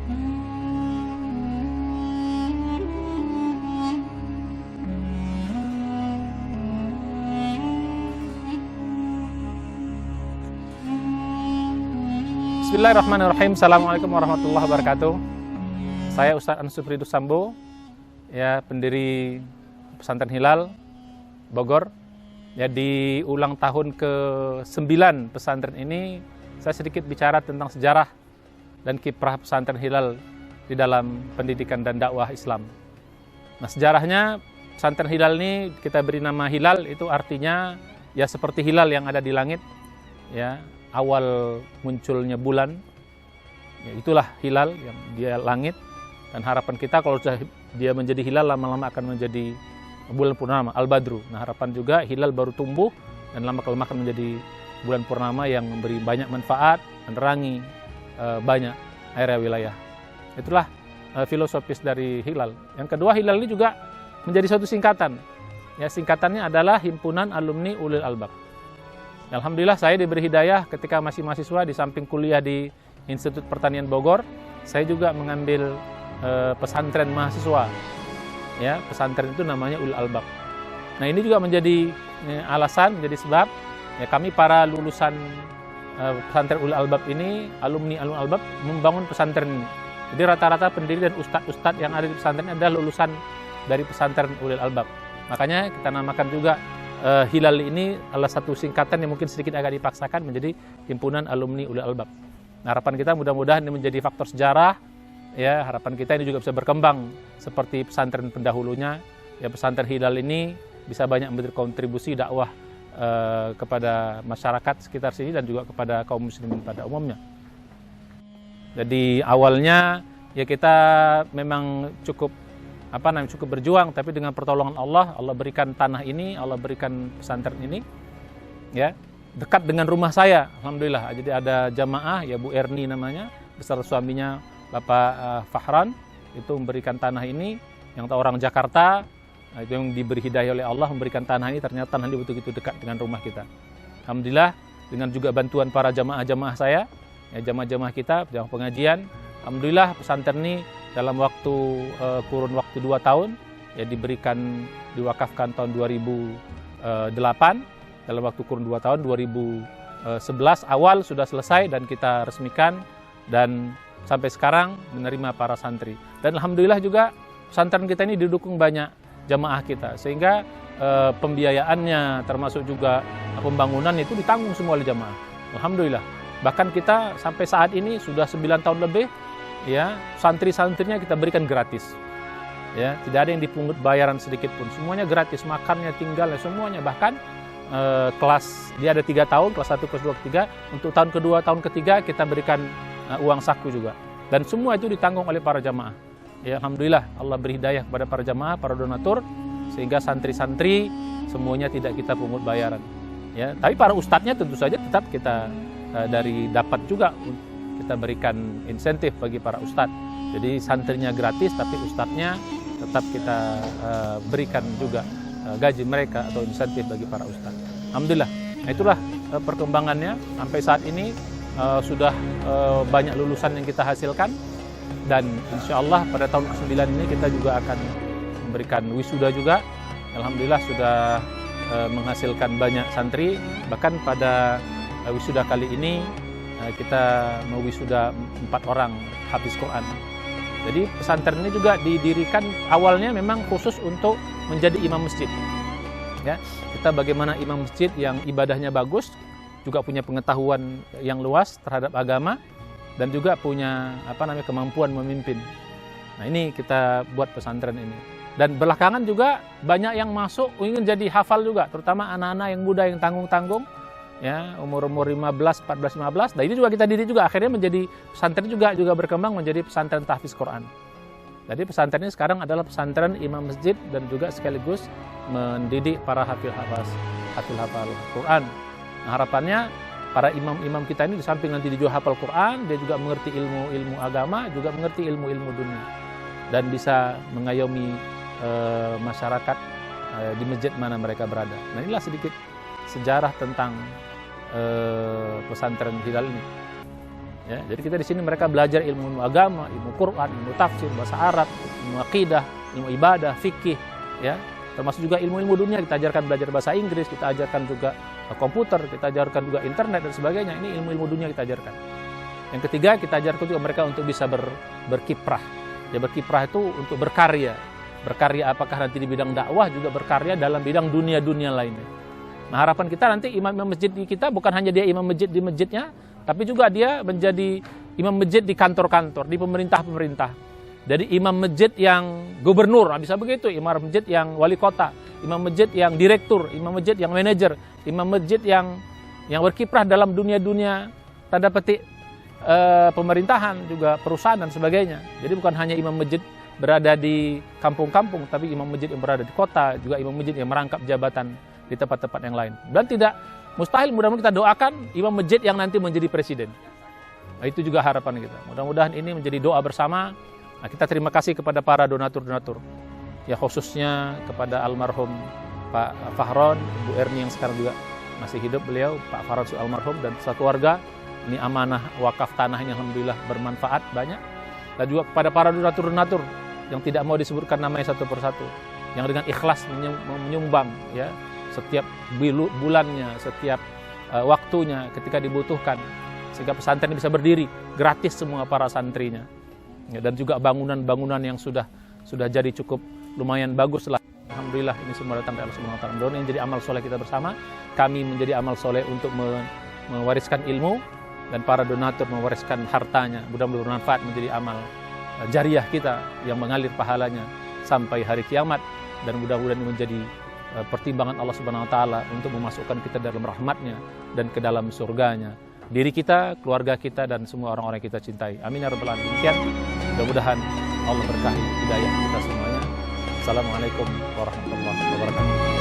Bismillahirrahmanirrahim. Assalamualaikum warahmatullahi wabarakatuh. Saya Ustadz Ansufridus Sambo, ya, pendiri Pesantren Hilal Bogor. Ya, di ulang tahun ke-9 pesantren ini, saya sedikit bicara tentang sejarah dan kiprah Pesantren Hilal di dalam pendidikan dan dakwah Islam. Nah, sejarahnya Pesantren Hilal ini kita beri nama Hilal, itu artinya ya seperti hilal yang ada di langit, ya. Awal munculnya bulan, ya itulah hilal yang dia langit, dan harapan kita kalau sudah dia menjadi hilal lama-lama akan menjadi bulan purnama, al-badru. Nah, harapan juga hilal baru tumbuh dan lama-lama akan menjadi bulan purnama yang memberi banyak manfaat, menerangi banyak area wilayah. Itulah filosofis dari hilal. Yang kedua, hilal ini juga menjadi suatu singkatan. Ya, singkatannya adalah Himpunan Alumni Ulil Albab. Alhamdulillah saya diberi hidayah ketika masih mahasiswa, di samping kuliah di Institut Pertanian Bogor, saya juga mengambil pesantren mahasiswa. Ya, pesantren itu namanya Ulil Albab. Nah, ini juga menjadi alasan, menjadi sebab ya kami para lulusan pesantren Ulil Albab ini, alumni Ulil Albab, membangun pesantren ini. Jadi rata-rata pendiri dan ustadz-ustadz yang ada di pesantren adalah lulusan dari pesantren Ulil Albab. Makanya kita namakan juga Hilal ini adalah satu singkatan yang mungkin sedikit agak dipaksakan menjadi Himpunan Alumni Ulil Albab. Nah, harapan kita mudah-mudahan ini menjadi faktor sejarah. Ya, harapan kita ini juga bisa berkembang seperti pesantren pendahulunya. Ya, pesantren Hilal ini bisa banyak memberi kontribusi dakwah kepada masyarakat sekitar sini dan juga kepada kaum muslimin pada umumnya. Jadi awalnya ya kita memang cukup berjuang, tapi dengan pertolongan Allah, Allah berikan tanah ini, Allah berikan pesantren ini, ya, dekat dengan rumah saya, alhamdulillah. Jadi ada jamaah, ya, Bu Erni namanya, beserta suaminya Bapak Fahran, itu memberikan tanah ini, yang tahu orang Jakarta, itu yang diberi hidayah oleh Allah, memberikan tanah ini, ternyata tanah ini betul-betul dekat dengan rumah kita. Alhamdulillah, dengan juga bantuan para jamaah-jamaah saya, ya, jamaah-jamaah kita, jamaah pengajian, alhamdulillah pesantren ini dalam kurun waktu 2 tahun, ya, diwakafkan tahun 2008, dalam waktu kurun 2 tahun, 2011 awal sudah selesai dan kita resmikan, dan sampai sekarang menerima para santri. Dan alhamdulillah juga pesantren kita ini didukung banyak jamaah kita, sehingga pembiayaannya termasuk juga pembangunan itu ditanggung semua oleh jamaah. Alhamdulillah. Bahkan kita sampai saat ini sudah 9 tahun lebih, ya, santri-santrinya kita berikan gratis. Ya, tidak ada yang dipungut bayaran sedikit pun. Semuanya gratis, makannya, tinggalnya, semuanya. Bahkan kelas dia ada 3 tahun, kelas 1, kelas 2, kelas 3. Untuk tahun kedua, tahun ketiga kita berikan uang saku juga. Dan semua itu ditanggung oleh para jamaah. Ya, alhamdulillah Allah beri hidayah kepada para jamaah, para donatur, sehingga santri-santri semuanya tidak kita pungut bayaran. Ya, tapi para ustadznya tentu saja tetap kita dari dapat juga kita berikan insentif bagi para ustadz. Jadi santrinya gratis, tapi ustadznya tetap kita berikan juga gaji mereka atau insentif bagi para ustadz. Alhamdulillah. Nah, itulah perkembangannya sampai saat ini. Sudah banyak lulusan yang kita hasilkan, dan insya Allah pada tahun ke-9 ini kita juga akan memberikan wisuda juga. Alhamdulillah sudah menghasilkan banyak santri. Bahkan pada wisuda kali ini kita mewisuda 4 orang hafiz Quran. Jadi pesantren ini juga didirikan awalnya memang khusus untuk menjadi imam masjid. Ya, kita bagaimana imam masjid yang ibadahnya bagus, juga punya pengetahuan yang luas terhadap agama, dan juga punya kemampuan memimpin. Nah, ini kita buat pesantren ini. Dan belakangan juga banyak yang masuk ingin jadi hafal juga, terutama anak-anak yang muda yang tanggung-tanggung. Ya, umur 15, 14, 15. Nah, ini juga kita didik juga, akhirnya menjadi pesantren juga berkembang menjadi pesantren tahfiz Quran. Jadi pesantren ini sekarang adalah pesantren imam masjid dan juga sekaligus mendidik para hafal Quran. Nah, harapannya para imam-imam kita ini di samping nanti dia juga hafal Quran, dia juga mengerti ilmu agama, juga mengerti ilmu dunia, dan bisa mengayomi masyarakat di masjid mana mereka berada. Nah, inilah sedikit sejarah tentang pesantren Hilal ini. Ya, jadi kita di sini mereka belajar ilmu agama, ilmu Quran, ilmu tafsir, bahasa Arab, ilmu akidah, ilmu ibadah, fikih, ya, termasuk juga ilmu-ilmu dunia. Kita ajarkan belajar bahasa Inggris, kita ajarkan juga komputer, kita ajarkan juga internet dan sebagainya. Ini ilmu-ilmu dunia kita ajarkan. Yang ketiga, kita ajarkan juga mereka untuk bisa berkiprah. Ya, berkiprah itu untuk berkarya. Berkarya apakah nanti di bidang dakwah, juga berkarya dalam bidang dunia-dunia lainnya. Nah, harapan kita nanti imam-imam masjid kita bukan hanya dia imam masjid di masjidnya, tapi juga dia menjadi imam masjid di kantor-kantor, di pemerintah-pemerintah. Jadi imam masjid yang gubernur, bisa begitu, imam masjid yang wali kota, imam masjid yang direktur, imam masjid yang manajer, imam masjid yang berkiprah dalam dunia-dunia tanda petik pemerintahan, juga perusahaan dan sebagainya. Jadi bukan hanya imam masjid berada di kampung-kampung, tapi imam masjid yang berada di kota, juga imam masjid yang merangkap jabatan di tempat-tempat yang lain. Dan tidak mustahil, mudah-mudahan kita doakan imam masjid yang nanti menjadi presiden. Nah, itu juga harapan kita. Mudah-mudahan ini menjadi doa bersama. Nah, kita terima kasih kepada para donatur-donatur. Ya, khususnya kepada almarhum Pak Fahron, Bu Erni yang sekarang juga masih hidup beliau, Pak Fahron almarhum dan keluarga. Ini amanah wakaf tanah ini alhamdulillah bermanfaat banyak. Dan juga kepada para donatur-donatur yang tidak mau disebutkan namanya satu persatu, yang dengan ikhlas menyumbang, ya, setiap bulannya, setiap waktunya ketika dibutuhkan, sehingga pesantren ini bisa berdiri gratis semua para santrinya. Ya, dan juga bangunan-bangunan yang sudah jadi cukup lumayan bagus lah. Alhamdulillah, ini semua datang dari Allah Subhanahu wa taala. Mudah-mudahan ini menjadi amal soleh kita bersama. Kami menjadi amal soleh untuk mewariskan ilmu, dan para donatur mewariskan hartanya. Mudah-mudahan bermanfaat menjadi amal jariah kita yang mengalir pahalanya sampai hari kiamat, dan mudah-mudahan ini menjadi pertimbangan Allah Subhanahu wa taala untuk memasukkan kita dalam rahmatnya dan ke dalam surganya, diri kita, keluarga kita, dan semua orang-orang yang kita cintai. Amin ya rabbal alamin. Demikian, mudah-mudahan Allah berkahi hidayah kita semuanya. Assalamualaikum warahmatullahi wabarakatuh.